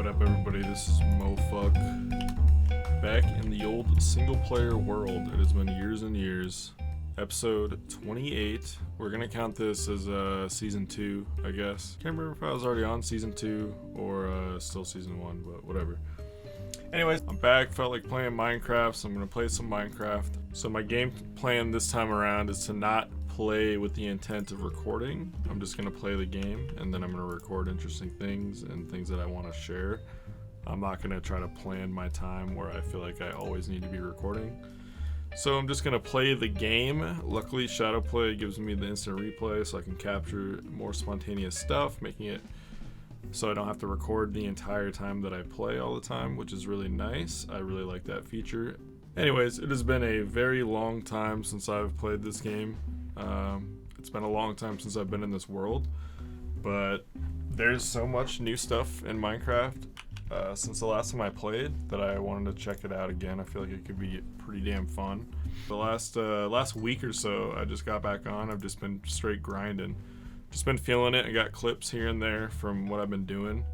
up, everybody? This is Mofuk, back in the old single-player world. It has been years and years. Episode 28. We're gonna count this as season 2, I guess. Can't remember if I was already on season 2 or still season 1, but whatever. Anyways, I'm back. Felt like playing Minecraft, so I'm gonna play some Minecraft. So my game plan this time around is to not play with the intent of recording. I'm just gonna play the game, and then I'm gonna record interesting things and things that I want to share. I'm not gonna try to plan my time where I feel like I always need to be recording. So I'm just gonna play the game. Luckily, Shadowplay gives me the instant replay, so I can capture more spontaneous stuff, making it so I don't have to record the entire time that I play all the time, which is really nice. I really like that feature. Anyways, it has been a very long time since I've played this game. It's been a long time since I've been in this world, but there's so much new stuff in Minecraft since the last time I played that I wanted to check it out again. I feel like it could be pretty damn fun. The last week or so, I just got back on. I've just been straight grinding. Just been feeling it. I got clips here and there from what I've been doing.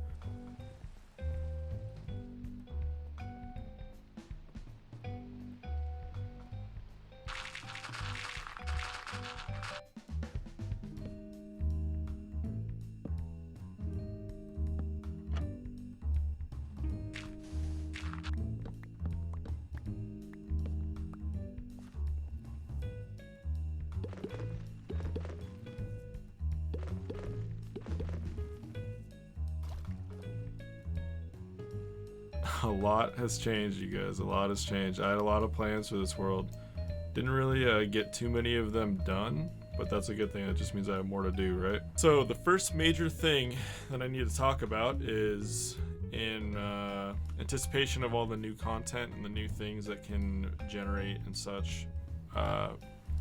A lot has changed, you guys. A lot has changed. I had a lot of plans for this world. Didn't really get too many of them done, but that's a good thing. That just means I have more to do, right? So the first major thing that I need to talk about is in anticipation of all the new content and the new things that can generate and such.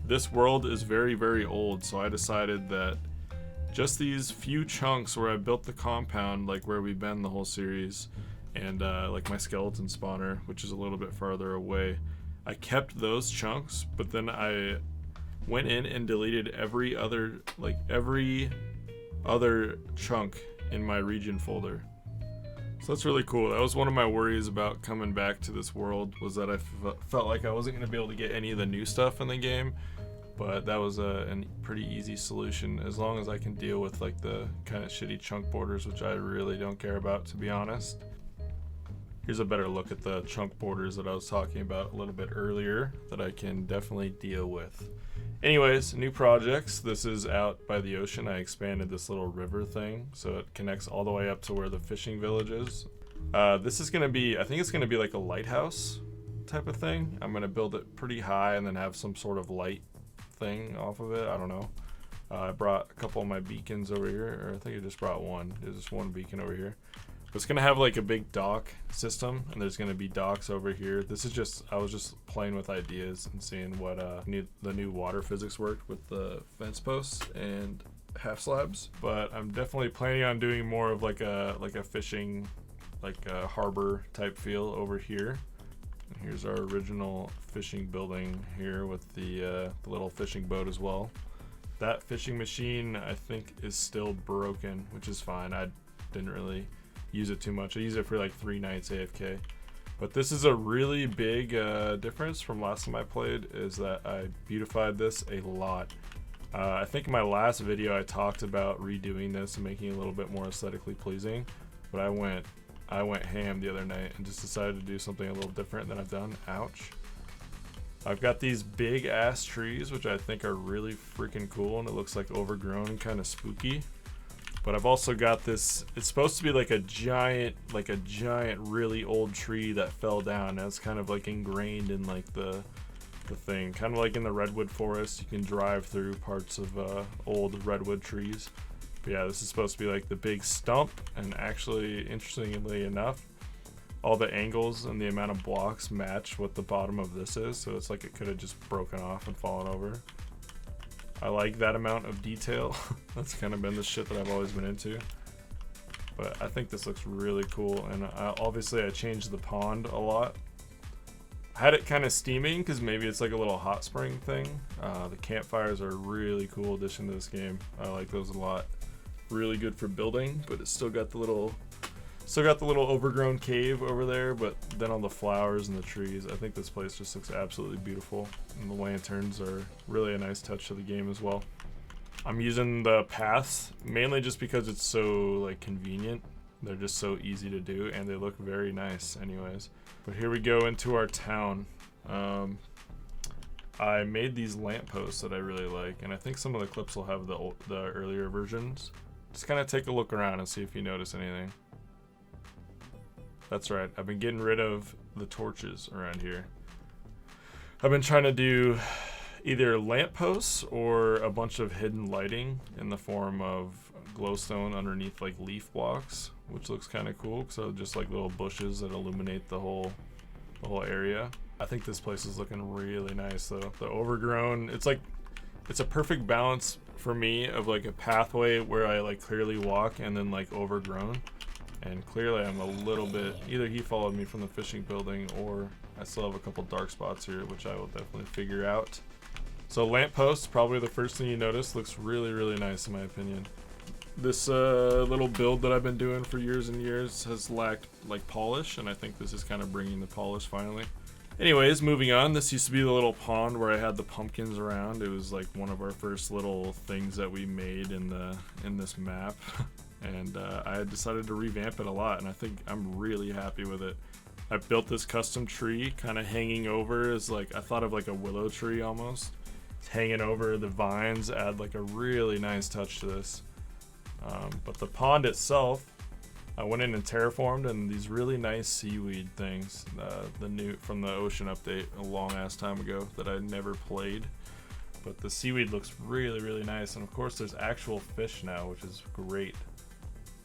This world is very, very old, so I decided that just these few chunks where I built the compound, like where we've been the whole series, and like my skeleton spawner, which is a little bit farther away, I kept those chunks, but then I went in and deleted every other chunk in my region folder. So that's really cool. That was one of my worries about coming back to this world, was that I felt like I wasn't going to be able to get any of the new stuff in the game, but that was a pretty easy solution as long as I can deal with like the kind of shitty chunk borders, which I really don't care about, to be honest. Here's a better look at the chunk borders that I was talking about a little bit earlier that I can definitely deal with. Anyways, new projects. This is out by the ocean. I expanded this little river thing so it connects all the way up to where the fishing village is. This is going to be, I think it's going to be like a lighthouse type of thing. I'm going to build it pretty high and then have some sort of light thing off of it. I don't know. I brought a couple of my beacons over here, or I think I just brought one. There's just one beacon over here. It's gonna have like a big dock system, and there's gonna be docks over here. This is just, I was just playing with ideas and seeing what the new water physics worked with the fence posts and half slabs. But I'm definitely planning on doing more of like a fishing, like a harbor type feel over here. And here's our original fishing building here with the little fishing boat as well. That fishing machine I think is still broken, which is fine. I didn't really use it too much. I use it for like 3 nights AFK. But this is a really big difference from last time I played, is that I beautified this a lot. I think in my last video I talked about redoing this and making it a little bit more aesthetically pleasing, but I went ham the other night and just decided to do something a little different than I've done. Ouch. I've got these big ass trees which I think are really freaking cool, and it looks like overgrown and kind of spooky. But I've also got this, it's supposed to be like a giant really old tree that fell down. That's kind of like ingrained in like the thing. Kind of like in the redwood forest, you can drive through parts of old redwood trees. But yeah, this is supposed to be like the big stump, and actually, interestingly enough, all the angles and the amount of blocks match what the bottom of this is, so it's like it could have just broken off and fallen over. I like that amount of detail. That's kind of been the shit that I've always been into. But I think this looks really cool, and obviously I changed the pond a lot. I had it kind of steaming because maybe it's like a little hot spring thing. The campfires are a really cool addition to this game. I like those a lot. Really good for building, but it's still got the little Still got the little overgrown cave over there, but then all the flowers and the trees. I think this place just looks absolutely beautiful. And the lanterns are really a nice touch to the game as well. I'm using the paths mainly just because it's so like convenient. They're just so easy to do, and they look very nice anyways. But here we go into our town. I made these lampposts that I really like, and I think some of the clips will have the earlier versions. Just kind of take a look around and see if you notice anything. That's right, I've been getting rid of the torches around here. I've been trying to do either lampposts or a bunch of hidden lighting in the form of glowstone underneath like leaf blocks, which looks kind of cool. So just like little bushes that illuminate the whole area. I think this place is looking really nice though. The overgrown, it's a perfect balance for me of like a pathway where I like clearly walk and then like overgrown. And clearly I'm a little bit, either he followed me from the fishing building or I still have a couple dark spots here, which I will definitely figure out. So lamppost, probably the first thing you notice, looks really, really nice in my opinion. This little build that I've been doing for years and years has lacked like polish, and I think this is kind of bringing the polish finally. Anyways, moving on, this used to be the little pond where I had the pumpkins around. It was like one of our first little things that we made in this map. And I had decided to revamp it a lot, and I think I'm really happy with it. I built this custom tree kind of hanging over as like, I thought of like a willow tree almost. It's hanging over the vines, add like a really nice touch to this. But the pond itself, I went in and terraformed, and these really nice seaweed things, from the ocean update a long ass time ago that I never played. But the seaweed looks really, really nice, and of course there's actual fish now, which is great.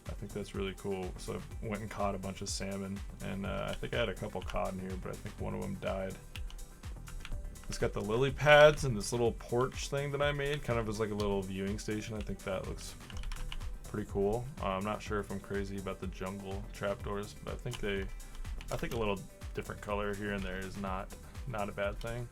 I think that's really cool. So I went and caught a bunch of salmon, and I think I had a couple caught in here, but I think one of them died. It's got the lily pads and this little porch thing that I made, kind of as like a little viewing station. I think that looks pretty cool. I'm not sure if I'm crazy about the jungle trapdoors, but I think a little different color here and there is not a bad thing.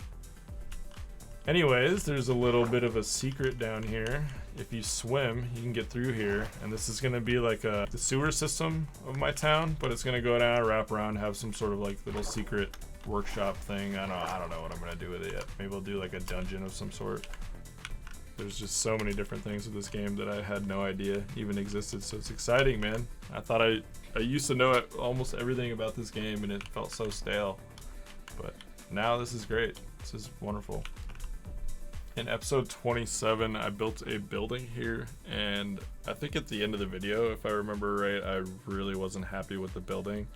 Anyways, there's a little bit of a secret down here. If you swim, you can get through here, and this is gonna be like the sewer system of my town, but it's gonna go down, wrap around, have some sort of like little secret workshop thing. I don't know what I'm gonna do with it yet. Maybe I'll do like a dungeon of some sort. There's just so many different things with this game that I had no idea even existed, so it's exciting, man. I thought I used to know almost everything about this game, and it felt so stale, but now this is great. This is wonderful. In episode 27, I built a building here, and I think at the end of the video, if I remember right, I really wasn't happy with the building,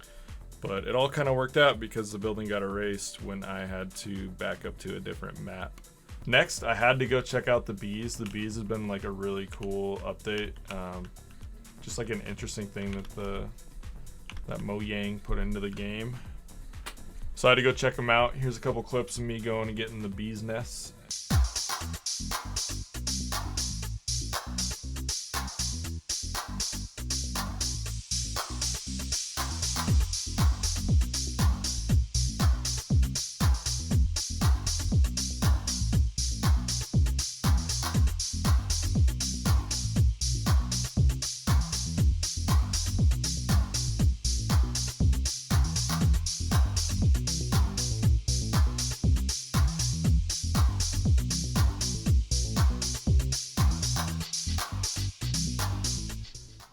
but it all kind of worked out because the building got erased when I had to back up to a different map. Next, I had to go check out the bees. The bees have been like a really cool update, just like an interesting thing that Mojang put into the game. So I had to go check them out. Here's a couple clips of me going and getting the bees' nests.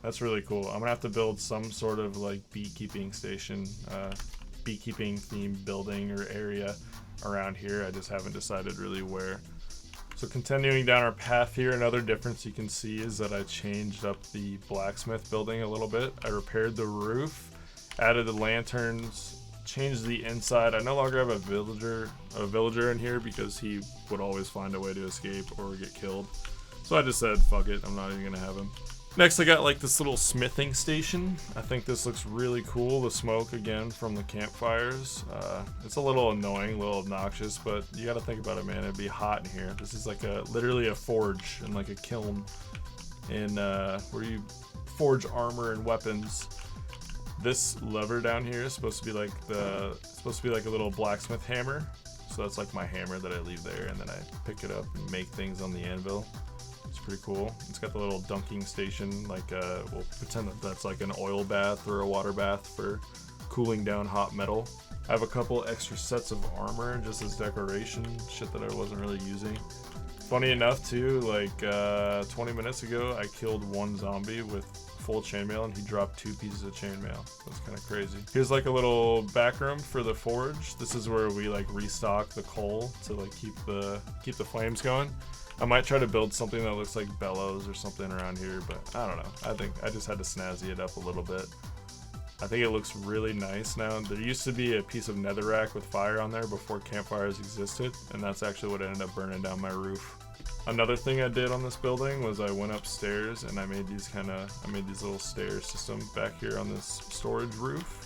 That's really cool. I'm gonna have to build some sort of like beekeeping station, beekeeping themed building or area around here. I just haven't decided really where. So continuing down our path here, another difference you can see is that I changed up the blacksmith building a little bit. I repaired the roof, added the lanterns, changed the inside. I no longer have a villager in here because he would always find a way to escape or get killed. So I just said, fuck it, I'm not even gonna have him. Next, I got like this little smithing station. I think this looks really cool. The smoke again from the campfires. It's a little annoying, a little obnoxious, but you gotta think about it, man. It'd be hot in here. This is like literally a forge and like a kiln in where you forge armor and weapons. This lever down here is supposed to be like a little blacksmith hammer. So that's like my hammer that I leave there, and then I pick it up and make things on the anvil. It's pretty cool. It's got the little dunking station, like we'll pretend that that's like an oil bath or a water bath for cooling down hot metal. I have a couple extra sets of armor just as decoration, shit that I wasn't really using. Funny enough too, like 20 minutes ago I killed one zombie with full chainmail and he dropped 2 pieces of chainmail. That's kind of crazy. Here's like a little back room for the forge. This is where we like restock the coal to like keep the flames going. I might try to build something that looks like bellows or something around here, but I don't know. I think I just had to snazzy it up a little bit. I think it looks really nice now. There used to be a piece of netherrack with fire on there before campfires existed, and that's actually what ended up burning down my roof. Another thing I did on this building was I went upstairs and I made these little stair system back here on this storage roof.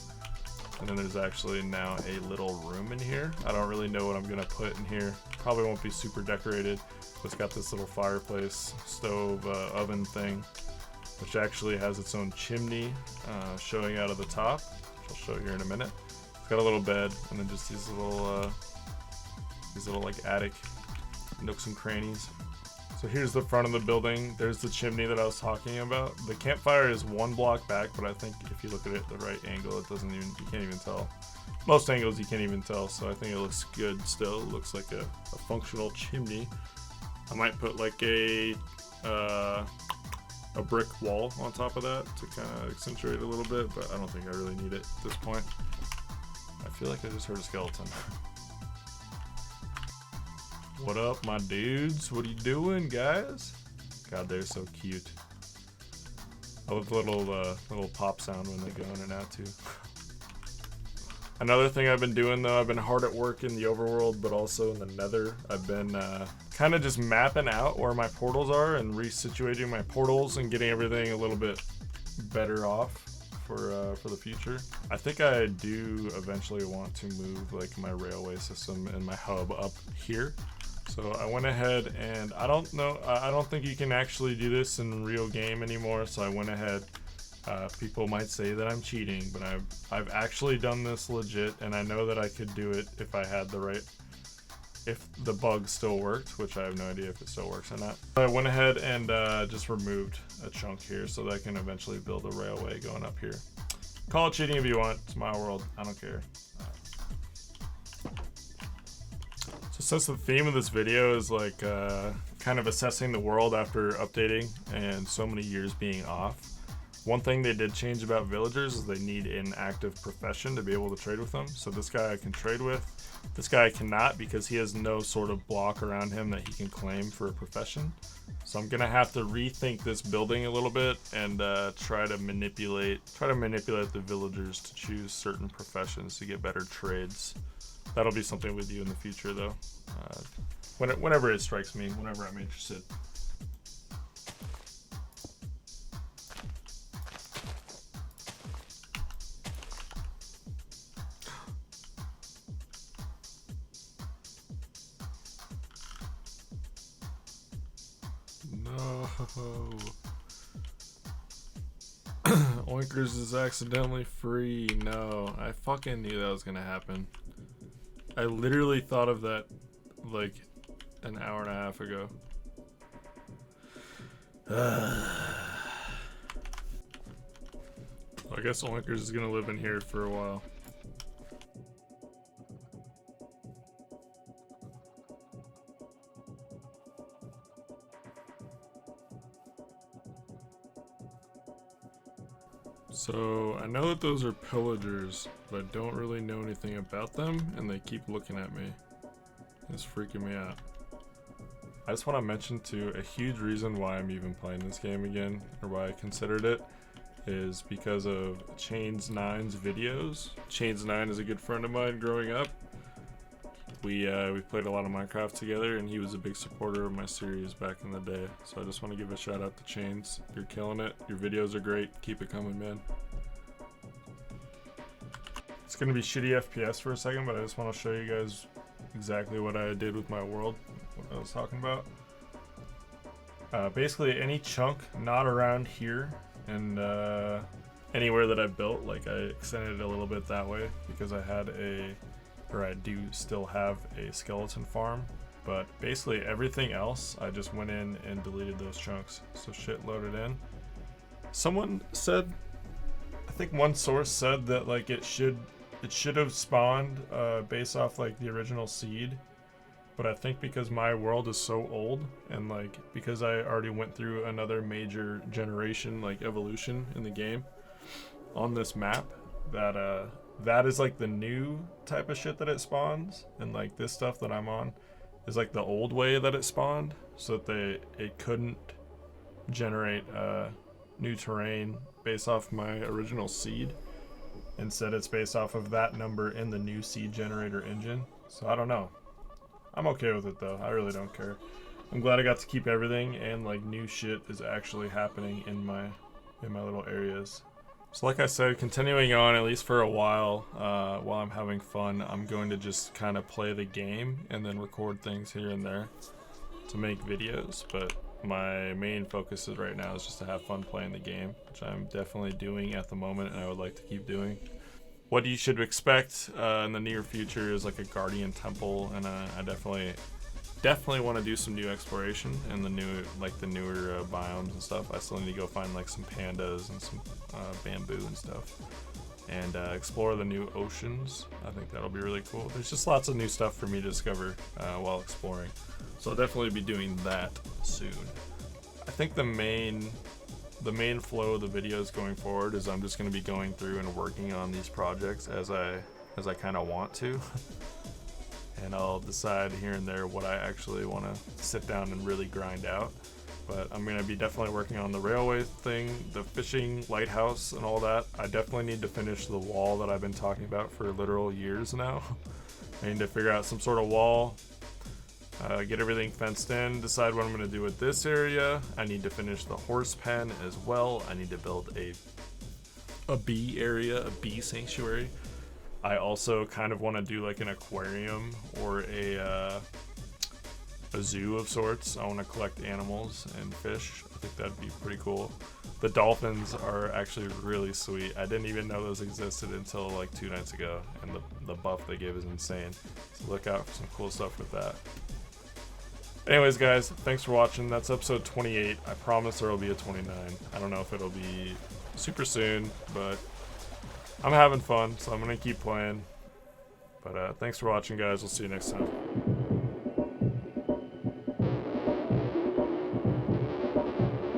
And then there's actually now a little room in here. I don't really know what I'm gonna put in here. Probably won't be super decorated. It's got this little fireplace, stove, oven thing, which actually has its own chimney showing out of the top, which I'll show you here in a minute. It's got a little bed and then just these little like attic nooks and crannies. So here's the front of the building. There's the chimney that I was talking about. The campfire is 1 block back, but I think if you look at it at the right angle, you can't even tell. Most angles you can't even tell, so I think it looks good still. It looks like a functional chimney. I might put like a brick wall on top of that to kind of accentuate it a little bit, but I don't think I really need it at this point. I feel like I just heard a skeleton. What up, my dudes? What are you doing, guys? God, they're so cute. I love the little pop sound when they go in and out too. Another thing I've been doing though, I've been hard at work in the overworld, but also in the nether. I've been kind of just mapping out where my portals are and resituating my portals and getting everything a little bit better off for the future. I think I do eventually want to move like my railway system and my hub up here. So I went ahead and I don't think you can actually do this in real game anymore, so I went ahead. People might say that I'm cheating, but I've actually done this legit, and I know that I could do it if I had if the bug still worked, which I have no idea if it still works or not. I went ahead and just removed a chunk here so that I can eventually build a railway going up here. Call it cheating if you want. It's my world. I don't care. So since the theme of this video is like kind of assessing the world after updating and so many years being off, one thing they did change about villagers is they need an active profession to be able to trade with them. So this guy I can trade with. This guy I cannot because he has no sort of block around him that he can claim for a profession. So I'm gonna have to rethink this building a little bit and try to manipulate the villagers to choose certain professions to get better trades. That'll be something with you in the future though. Whenever it strikes me, whenever I'm interested. No. Oinkers is accidentally free. No, I fucking knew that was gonna happen. I literally thought of that like an hour and a half ago. I guess Oinkers is gonna live in here for a while. So I know that those are pillagers, but I don't really know anything about them, and they keep looking at me. It's freaking me out. I just want to mention too, a huge reason why I'm even playing this game again, or why I considered it, is because of Chains9's videos. Chains9 is a good friend of mine growing up. We played a lot of Minecraft together, and he was a big supporter of my series back in the day. So I just want to give a shout out to Chains. You're killing it. Your videos are great. Keep it coming, man. It's gonna be shitty FPS for a second, but I just want to show you guys exactly what I did with my world, what I was talking about. Basically any chunk not around here and anywhere that I built, like I extended it a little bit that way because I do still have a skeleton farm But basically everything else, I just went in and deleted those chunks. So shit loaded in. Someone said, I think one source said that like it should have spawned based off like the original seed. But I think because my world is so old, and like because I already went through another major generation like evolution in the game on this map, that that is like the new type of shit that it spawns, and like this stuff that I'm on is like the old way that it spawned, so that it couldn't generate new terrain based off my original seed. Instead, it's based off of that number in the new seed generator engine. So I don't know. I'm okay with it though. I really don't care. I'm glad I got to keep everything, and like new shit is actually happening in my little areas. So like I said, continuing on at least for a while I'm having fun, I'm going to just kind of play the game and then record things here and there to make videos. But my main focus is right now is just to have fun playing the game, which I'm definitely doing at the moment, and I would like to keep doing. What you should expect in the near future is like a guardian temple, and I definitely want to do some new exploration in the newer biomes and stuff. I still need to go find like some pandas and some bamboo and stuff, and explore the new oceans. I think that'll be really cool. There's just lots of new stuff for me to discover while exploring, so I'll definitely be doing that soon. I think the main flow of the videos going forward is I'm just going to be going through and working on these projects as I kind of want to. And I'll decide here and there what I actually want to sit down and really grind out. But I'm going to be definitely working on the railway thing, the fishing lighthouse and all that. I definitely need to finish the wall that I've been talking about for literal years now. I need to figure out some sort of wall, get everything fenced in, decide what I'm going to do with this area. I need to finish the horse pen as well. I need to build a bee area, a bee sanctuary. I also kind of want to do like an aquarium or a zoo of sorts. I want to collect animals and fish. I think that'd be pretty cool. The dolphins are actually really sweet. I didn't even know those existed until like 2 nights ago, and the buff they give is insane. So look out for some cool stuff with that. Anyways, guys, thanks for watching. That's episode 28. I promise there will be a 29. I don't know if it'll be super soon, but I'm having fun, so I'm going to keep playing. But thanks for watching, guys. We'll see you next time.